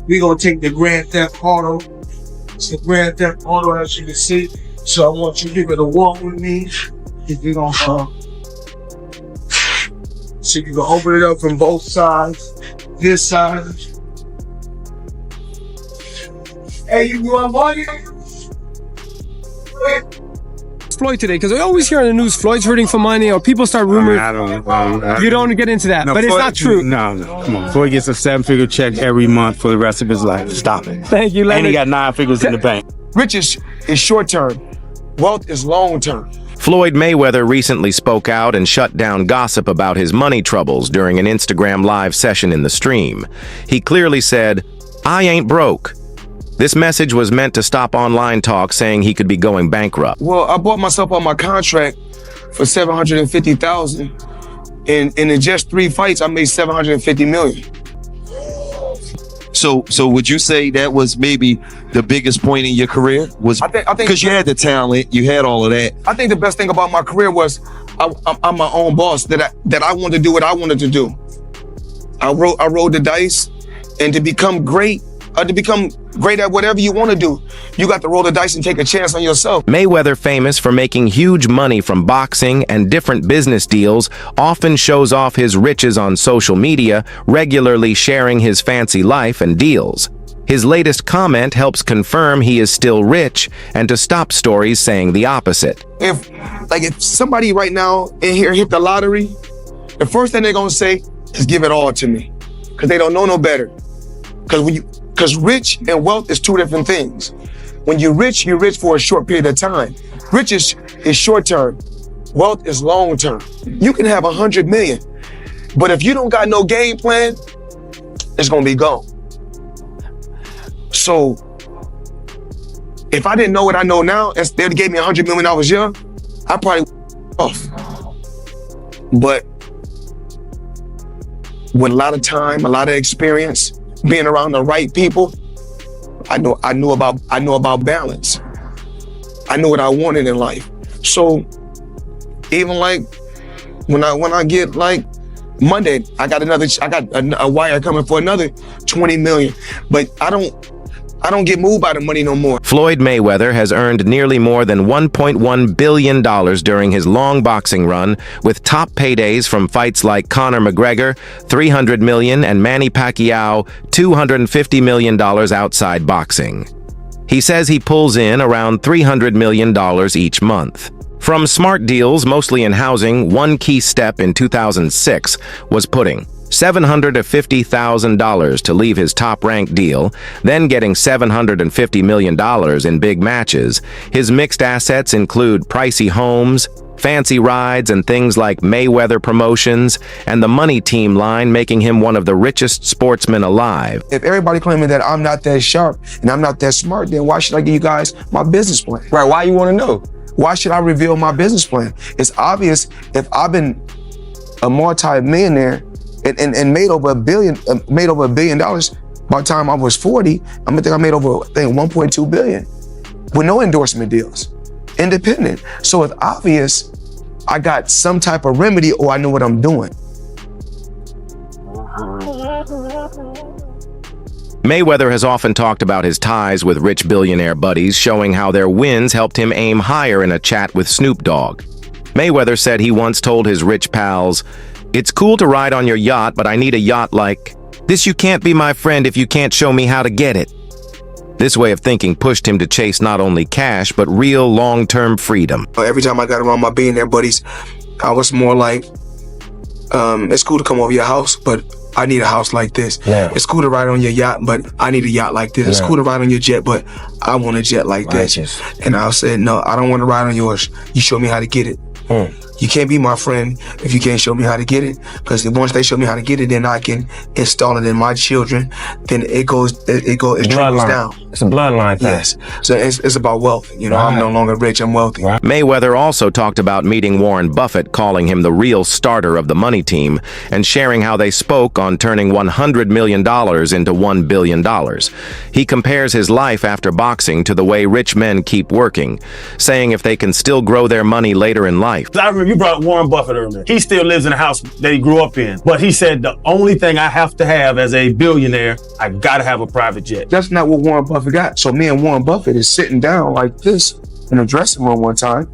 We're gonna take the Grand Theft Auto. It's the Grand Theft Auto, as you can see. So I want you to give it a walk with me. If you're gonna so you can open it up from both sides. This side. Hey, you want money? Floyd today, because I always hear on the news Floyd's hurting for money, or people start rumors. I don't. You don't get into that, No, but it's Floyd, not true. No, come on. Floyd gets a 7-figure check every month for the rest of his life. Stop it. Thank you, Leonard. And he got 9 figures in the bank. Riches is short term. Wealth is long term. Floyd Mayweather recently spoke out and shut down gossip about his money troubles during an Instagram live session in the stream. He clearly said, "I ain't broke." This message was meant to stop online talk saying he could be going bankrupt. Well, I bought myself on my contract for $750,000, and in just 3 fights, I made $750 million. So would you say that was maybe the biggest point in your career? Was I think because you had the talent, you had all of that. I think the best thing about my career was I'm my own boss. That I wanted to do what I wanted to do. I rolled the dice, and to become great at whatever you want to do, you got to roll the dice and take a chance on yourself. Mayweather, famous for making huge money from boxing and different business deals, often shows off his riches on social media, regularly sharing his fancy life and deals. His latest comment helps confirm he is still rich and to stop stories saying the opposite. If somebody right now in here hit the lottery, the first thing they're gonna say is give it all to me, because they don't know no better. Because rich and wealth is two different things. When you're rich for a short period of time. Riches is short term. Wealth is long term. You can have 100 million, but if you don't got no game plan, it's gonna be gone. So if I didn't know what I know now, and they gave me $100 million young, I probably off. But with a lot of time, a lot of experience, being around the right people, I knew about balance. I knew what I wanted in life. So even like when I get like Monday, I got a wire coming for another 20 million. But I don't get moved by the money no more. Floyd Mayweather has earned nearly more than $1.1 billion during his long boxing run, with top paydays from fights like Conor McGregor, $300 million, and Manny Pacquiao, $250 million outside boxing. He says he pulls in around $300 million each month. From smart deals, mostly in housing, one key step in 2006 was putting $750,000 to leave his top-ranked deal, then getting $750 million in big matches. His mixed assets include pricey homes, fancy rides, and things like Mayweather promotions, and the Money Team line making him one of the richest sportsmen alive. If everybody claiming that I'm not that sharp and I'm not that smart, then why should I give you guys my business plan? Right, why you want to know? Why should I reveal my business plan? It's obvious if I've been a multi-millionaire and made over $1 billion by the time I was 40, I think I made over, $1.2 billion with no endorsement deals, independent. So it's obvious I got some type of remedy, or I know what I'm doing. Mayweather has often talked about his ties with rich billionaire buddies, showing how their wins helped him aim higher in a chat with Snoop Dogg. Mayweather said he once told his rich pals, "It's cool to ride on your yacht, but I need a yacht like this. You can't be my friend if you can't show me how to get it." This way of thinking pushed him to chase not only cash, but real long-term freedom. Every time I got around my billionaire buddies, I was more like, it's cool to come over your house, but I need a house like this. Yeah. It's cool to ride on your yacht, but I need a yacht like this. It's cool to ride on your jet, but I want a jet like this. And I said, no, I don't want to ride on yours. You show me how to get it. You can't be my friend if you can't show me how to get it. Because once they show me how to get it, then I can install it in my children. Then it trickles down. It's a bloodline thing. Yes. So it's about wealth. You know, I'm no longer rich, I'm wealthy. Mayweather also talked about meeting Warren Buffett, calling him the real starter of the Money Team, and sharing how they spoke on turning $100 million into $1 billion. He compares his life after boxing to the way rich men keep working, saying if they can still grow their money later in life. I remember you brought Warren Buffett earlier. He still lives in a house that he grew up in. But he said, the only thing I have to have as a billionaire, I gotta have a private jet. That's not what Warren Buffett got. So me and Warren Buffett is sitting down like this in a dressing room one time,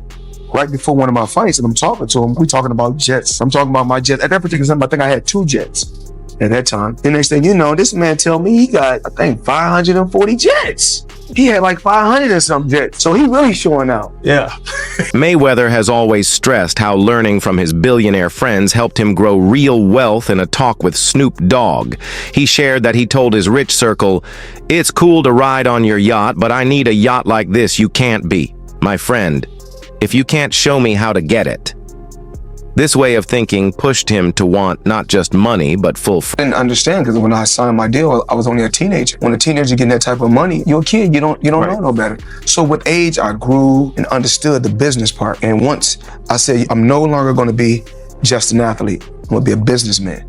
right before one of my fights, and I'm talking to him. We talking about jets. I'm talking about my jet. At that particular time, I think I had 2 jets at that time. The next thing you know, this man tell me he got, I think, 540 jets. He had like 500 and some jets. So he really showing out. Yeah. Mayweather has always stressed how learning from his billionaire friends helped him grow real wealth in a talk with Snoop Dogg. He shared that he told his rich circle, "It's cool to ride on your yacht, but I need a yacht like this you can't beat. My friend, if you can't show me how to get it." This way of thinking pushed him to want not just money, but full I didn't understand, because when I signed my deal, I was only a teenager. When a teenager getting that type of money, you're a kid, you don't know no better. So with age, I grew and understood the business part. And once I said, I'm no longer gonna be just an athlete, I'm gonna be a businessman.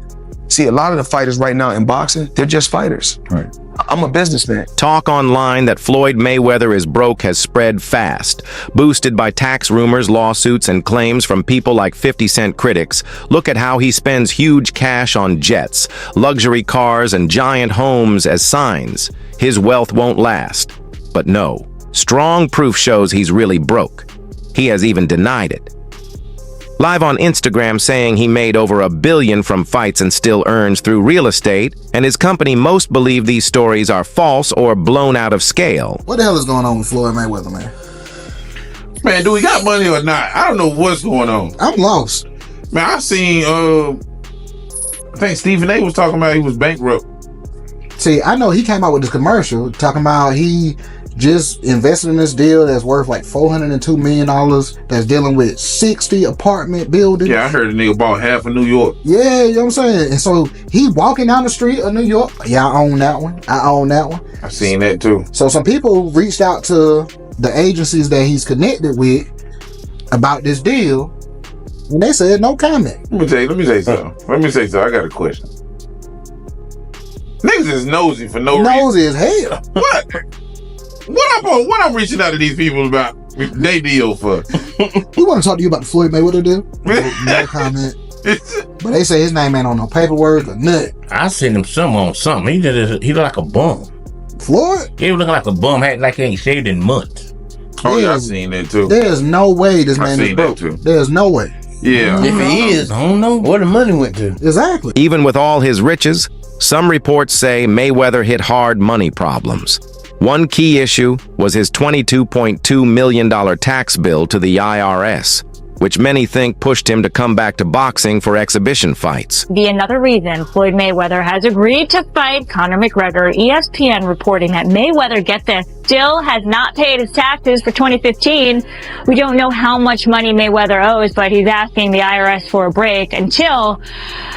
See, a lot of the fighters right now in boxing, they're just fighters. Right. I'm a businessman. Talk online that Floyd Mayweather is broke has spread fast, boosted by tax rumors, lawsuits, and claims from people like 50 Cent critics. Look at how he spends huge cash on jets, luxury cars, and giant homes as signs. His wealth won't last. But no, strong proof shows he's really broke. He has even denied it. Live on Instagram saying he made over $1 billion from fights and still earns through real estate, and his company most believe these stories are false or blown out of scale. What the hell is going on with Floyd Mayweather, man? Man, do we got money or not? I don't know what's going on. I'm lost. Man, I seen, I think Stephen A was talking about he was bankrupt. See, I know he came out with this commercial talking about he just invested in this deal that's worth like $402 million that's dealing with 60 apartment buildings. Yeah, I heard the nigga bought half of New York. Yeah, you know what I'm saying? And so he walking down the street of New York. Yeah, I own that one. I seen that too. So some people reached out to the agencies that he's connected with about this deal, and they said no comment. Let me say something. I got a question. Niggas is nosy for no reason. Nosy as hell. What? What I'm reaching out to these people about they deal for? We want to talk to you about the Floyd Mayweather deal. No comment. But they say his name ain't on no paperwork or nothing. I seen him on something. He look like a bum. Floyd? He looking like a bum, like he ain't shaved in months. Oh yeah, I seen that too. There's no way this man is broke. There's no way. Yeah. If he is, I don't know where the money went to. Exactly. Even with all his riches, some reports say Mayweather hit hard money problems. One key issue was his $22.2 million tax bill to the IRS, which many think pushed him to come back to boxing for exhibition fights. Be another reason Floyd Mayweather has agreed to fight Conor McGregor. ESPN reporting that Mayweather, get this, still has not paid his taxes for 2015. We don't know how much money Mayweather owes, but he's asking the IRS for a break until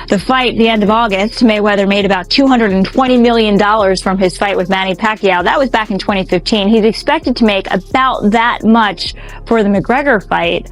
the fight, the end of August. Mayweather made about $220 million from his fight with Manny Pacquiao. That was back in 2015. He's expected to make about that much for the McGregor fight.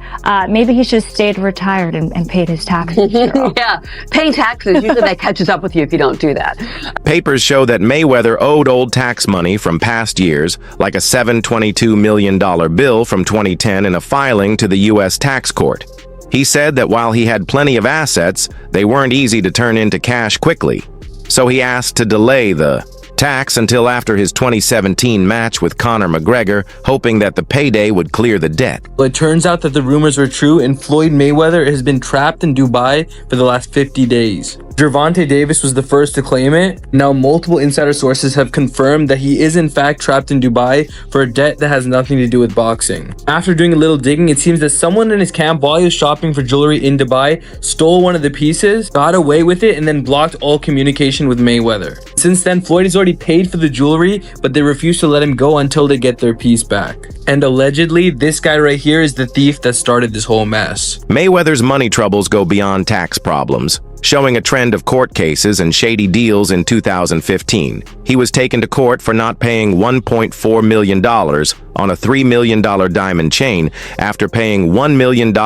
Maybe he should have stayed retired and paid his taxes. Yeah, paying taxes, usually that catches up with you if you don't do that. Papers show that Mayweather owed old tax money from past years, like a $722 million bill from 2010 in a filing to the U.S. tax court. He said that while he had plenty of assets, they weren't easy to turn into cash quickly. So he asked to delay the tax until after his 2017 match with Conor McGregor, hoping that the payday would clear the debt. But it turns out that the rumors were true, and Floyd Mayweather has been trapped in Dubai for the last 50 days. Gervonta Davis was the first to claim it. Now multiple insider sources have confirmed that he is in fact trapped in Dubai for a debt that has nothing to do with boxing. After doing a little digging, it seems that someone in his camp, while he was shopping for jewelry in Dubai, stole one of the pieces, got away with it, and then blocked all communication with Mayweather. Since then, Floyd has already paid for the jewelry, but they refuse to let him go until they get their piece back. And allegedly, this guy right here is the thief that started this whole mess. Mayweather's money troubles go beyond tax problems. showing a trend of court cases and shady deals in 2015. He was taken to court for not paying $1.4 million on a $3 million diamond chain. After paying $1 million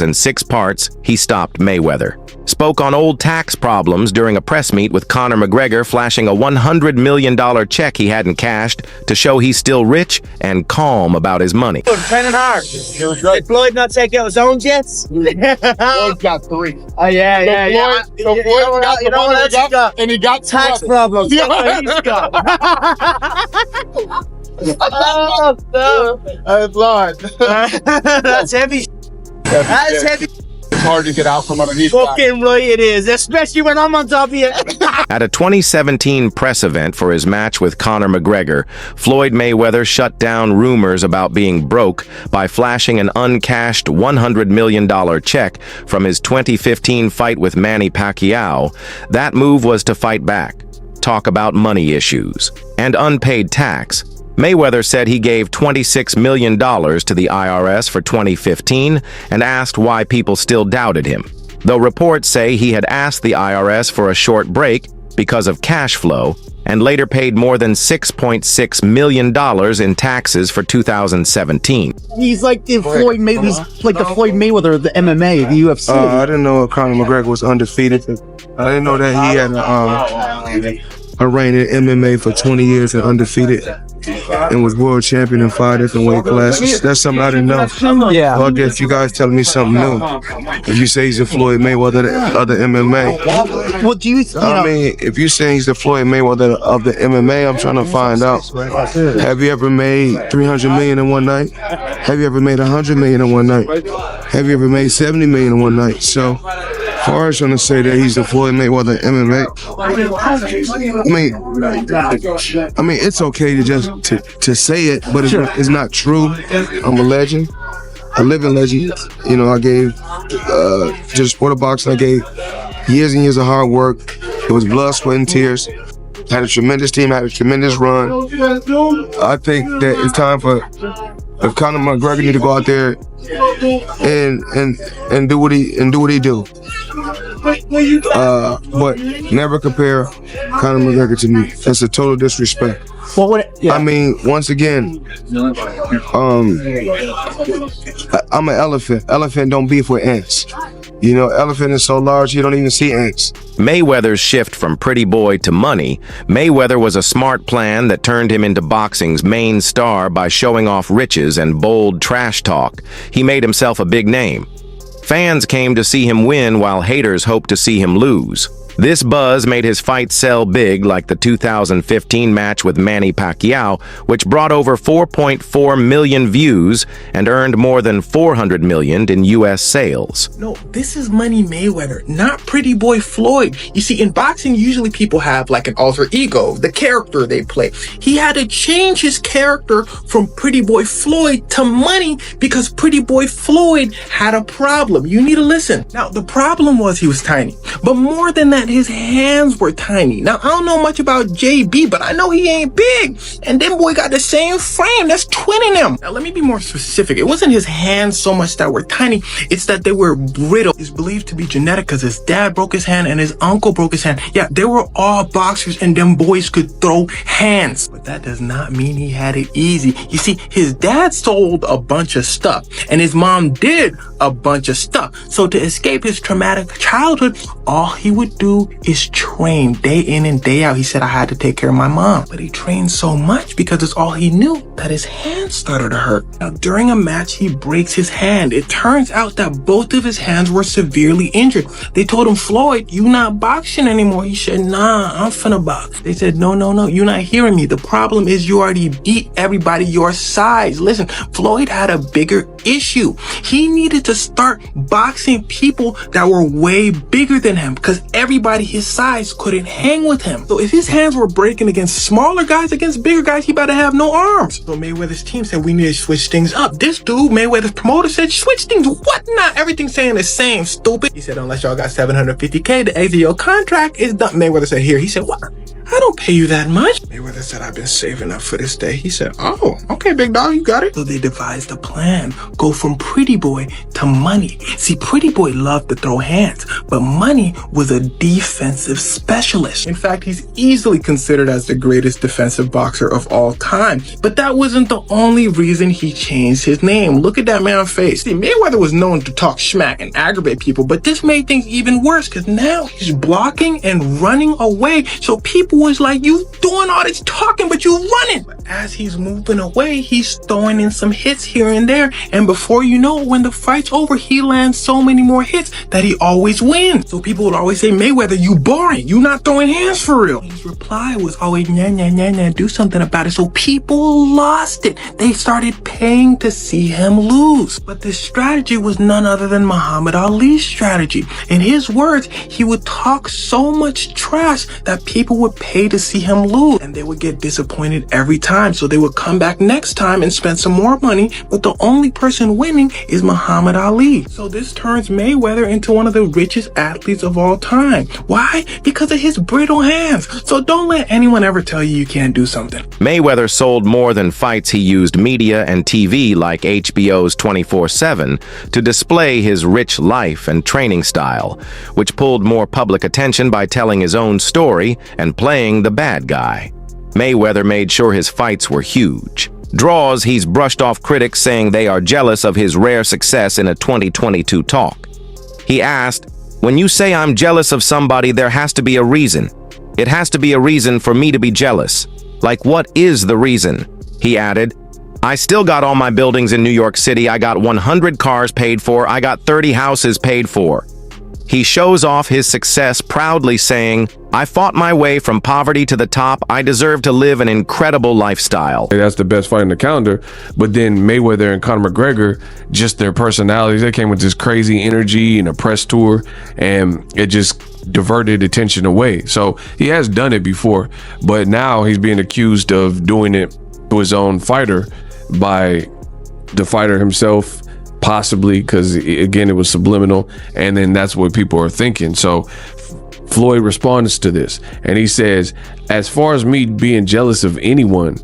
in 6 parts, he stopped Mayweather. Spoke on old tax problems during a press meet with Conor McGregor, flashing a $100 million check he hadn't cashed to show he's still rich and calm about his money. Training hard. Did Floyd not take out his own jets? Floyd got 3. Oh, yeah. So Floyd got the one that he got, and he got tax problems. That's what he's got. Oh, no. That's Lord. That's heavy. That's heavy. It's hard to get out from underneath. Fucking right it is, especially when I'm on top of you. At a 2017 press event for his match with Conor McGregor, Floyd Mayweather shut down rumors about being broke by flashing an uncashed $100 million check from his 2015 fight with Manny Pacquiao. That move was to fight back, talk about money issues, and unpaid tax. Mayweather said he gave $26 million to the IRS for 2015 and asked why people still doubted him, though reports say he had asked the IRS for a short break because of cash flow and later paid more than $6.6 million in taxes for 2017. He's like the Floyd Mayweather, he's like the Floyd Mayweather of the MMA, the UFC. I didn't know Conor McGregor was undefeated. I didn't know that he had a reign in MMA for 20 years and undefeated, and was world champion in 5 different weight classes. That's something I didn't know. Yeah. Well, I guess you guys telling me something new. If you say he's the Floyd Mayweather of the MMA. What do you I mean, if you say he's the Floyd Mayweather of the MMA, I'm trying to find out. Have you ever made $300 million in one night? Have you ever made $100 million in one night? Have you ever made $70 million in one night? So, far as trying to say that he's the Floyd Mayweather of MMA, I mean, it's okay to just to say it, but it's not true. I'm a legend, a living legend. You know, I gave just sport of boxing. I gave years and years of hard work. It was blood, sweat, and tears. Had a tremendous team. Had a tremendous run. I think that it's time for Conor McGregor need to go out there and do what he do. But never compare Conor McGregor to me. That's a total disrespect. I mean, once again, I'm an elephant. Elephant don't beef with ants. You know, elephant is so large you don't even see ants. Mayweather's shift from pretty boy to money. Mayweather was a smart plan that turned him into boxing's main star by showing off riches and bold trash talk. He made himself a big name. Fans came to see him win while haters hoped to see him lose. This buzz made his fight sell big, like the 2015 match with Manny Pacquiao, which brought over 4.4 million views and earned more than $400 million in U.S. sales. No, this is Money Mayweather, not Pretty Boy Floyd. You see, in boxing, usually people have like an alter ego, the character they play. He had to change his character from Pretty Boy Floyd to Money because Pretty Boy Floyd had a problem. You need to listen. Now, the problem was he was tiny, but more than that, his hands were tiny. Now, I don't know much about JB, but I know he ain't big. And them boy got the same frame. That's twinning him. Now, let me be more specific. It wasn't his hands so much that were tiny. It's that they were brittle. It's believed to be genetic because his dad broke his hand and his uncle broke his hand. Yeah, they were all boxers and them boys could throw hands. But that does not mean he had it easy. You see, his dad sold a bunch of stuff and his mom did a bunch of stuff. So to escape his traumatic childhood, all he would do is train day in and day out. He said, I had to take care of my mom. But he trained so much because it's all he knew that his hand started to hurt. Now, during a match, he breaks his hand. It turns out that both of his hands were severely injured. They told him, Floyd, you not boxing anymore. He said, nah, I'm finna box. They said, no, you're not hearing me. The problem is you already beat everybody your size. Listen, Floyd had a bigger issue. He needed to start boxing people that were way bigger than him because everybody his size couldn't hang with him. So if his hands were breaking against smaller guys, against bigger guys, he better have no arms. So Mayweather's team said, we need to switch things up. This dude, Mayweather's promoter, said, switch things. What not? Everything's saying the same, stupid. He said, unless y'all got $750K to exit your contract, it's done. Mayweather said, here. He said, what? I don't pay you that much. Mayweather said, I've been saving up for this day. He said, oh, okay, big dog, you got it. So they devised a plan. Go from Pretty Boy to Money. See, Pretty Boy loved to throw hands, but Money was a defensive specialist. In fact, he's easily considered as the greatest defensive boxer of all time. But that wasn't the only reason he changed his name. Look at that man's face. See, Mayweather was known to talk smack and aggravate people, but this made things even worse because now he's blocking and running away. So people was like, you doing all this talking, but you running. But as he's moving away, he's throwing in some hits here and there. And before you know it, when the fight's over, he lands so many more hits that he always wins. So people would always say, Mayweather, you boring. You not throwing hands for real. His reply was always, nah, nah, nah, nah, do something about it. So people lost it. They started paying to see him lose. But this strategy was none other than Muhammad Ali's strategy. In his words, he would talk so much trash that people would pay to see him lose, and they would get disappointed every time. So they would come back next time and spend some more money, but the only person winning is Muhammad Ali. So this turns Mayweather into one of the richest athletes of all time. Why? Because of his brittle hands. So don't let anyone ever tell you you can't do something. Mayweather sold more than fights. He used media and TV like HBO's 24/7 to display his rich life and training style, which pulled more public attention by telling his own story and playing the bad guy. Mayweather made sure his fights were huge. Draws, he's brushed off critics saying they are jealous of his rare success in a 2022 talk. He asked, "When you say I'm jealous of somebody, there has to be a reason. It has to be a reason for me to be jealous. Like, what is the reason?" He added, "I still got all my buildings in New York City. I got 100 cars paid for. I got 30 houses paid for." He shows off his success proudly saying, "I fought my way from poverty to the top. I deserve to live an incredible lifestyle." That's the best fight in the calendar. But then Mayweather and Conor McGregor, just their personalities, they came with this crazy energy and a press tour, and it just diverted attention away. So he has done it before, but now he's being accused of doing it to his own fighter by the fighter himself, possibly, because again, it was subliminal, and then that's what people are thinking. So Floyd responds to this, and he says, "As far as me being jealous of anyone,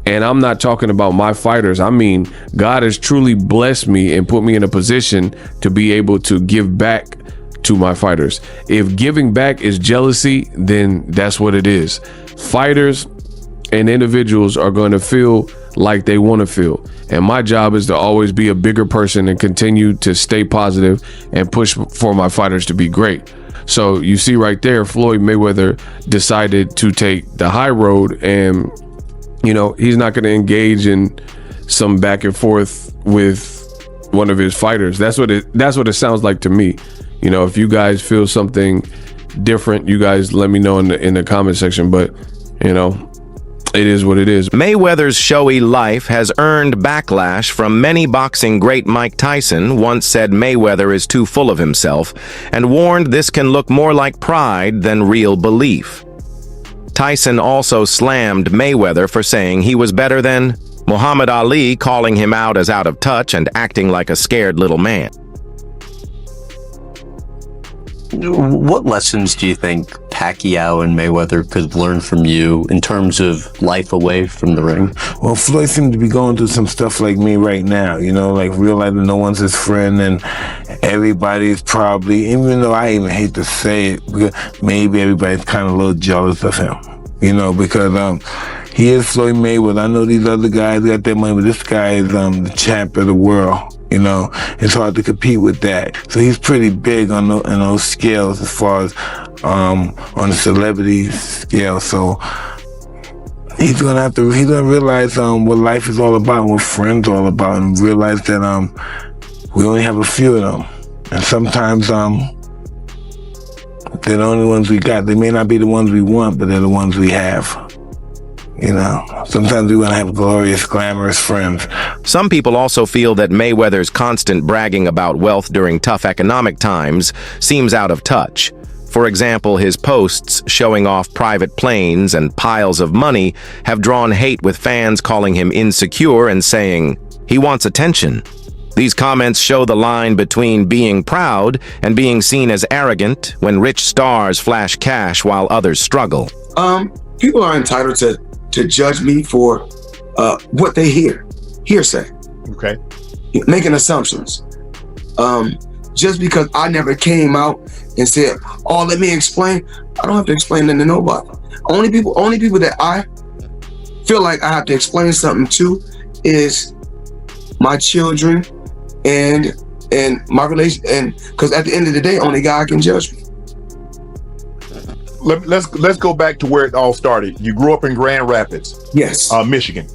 and I'm not talking about my fighters, I mean, God has truly blessed me and put me in a position to be able to give back to my fighters. If giving back is jealousy, then that's what it is. Fighters and individuals are going to feel like they want to feel. And my job is to always be a bigger person and continue to stay positive and push for my fighters to be great." So you see right there, Floyd Mayweather decided to take the high road, and, you know, he's not going to engage in some back and forth with one of his fighters. That's what it sounds like to me. You know, if you guys feel something different, you guys let me know in the comment section, but, you know, it is what it is. Mayweather's showy life has earned backlash from many. Boxing great Mike Tyson once said Mayweather is too full of himself and warned this can look more like pride than real belief. Tyson also slammed Mayweather for saying he was better than Muhammad Ali, calling him out as out of touch and acting like a scared little man. What lessons do you think Pacquiao and Mayweather could learn from you in terms of life away from the ring? Well, Floyd seems to be going through some stuff like me right now, you know, like realizing no one's his friend and everybody's probably, even though I even hate to say it, maybe everybody's kind of a little jealous of him, you know, because he is Floyd Mayweather. I know these other guys got their money, but this guy is the champ of the world. You know, it's hard to compete with that. So he's pretty big on those scales as far as on the celebrity scale. So he's gonna realize what life is all about, and what friends are all about, and realize that we only have a few of them, and sometimes they're the only ones we got. They may not be the ones we want, but they're the ones we have. You know, sometimes we want to have glorious, glamorous friends. Some people also feel that Mayweather's constant bragging about wealth during tough economic times seems out of touch. For example, his posts showing off private planes and piles of money have drawn hate, with fans calling him insecure and saying he wants attention. These comments show the line between being proud and being seen as arrogant when rich stars flash cash while others struggle. People are entitled to judge me for what they hearsay. Okay. Making assumptions. Just because I never came out and said, "Oh, let me explain," I don't have to explain that to nobody. Only people that I feel like I have to explain something to is my children and my relation, and because at the end of the day, only God can judge me. Let's go back to where it all started. You grew up in Grand Rapids, yes, Michigan.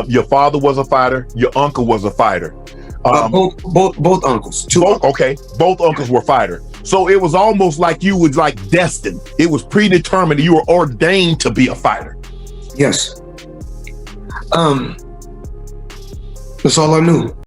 Your father was a fighter. Your uncle was a fighter. Both uncles. Both uncles were fighters. So it was almost like you was like destined. It was predetermined. You were ordained to be a fighter. Yes. That's all I knew.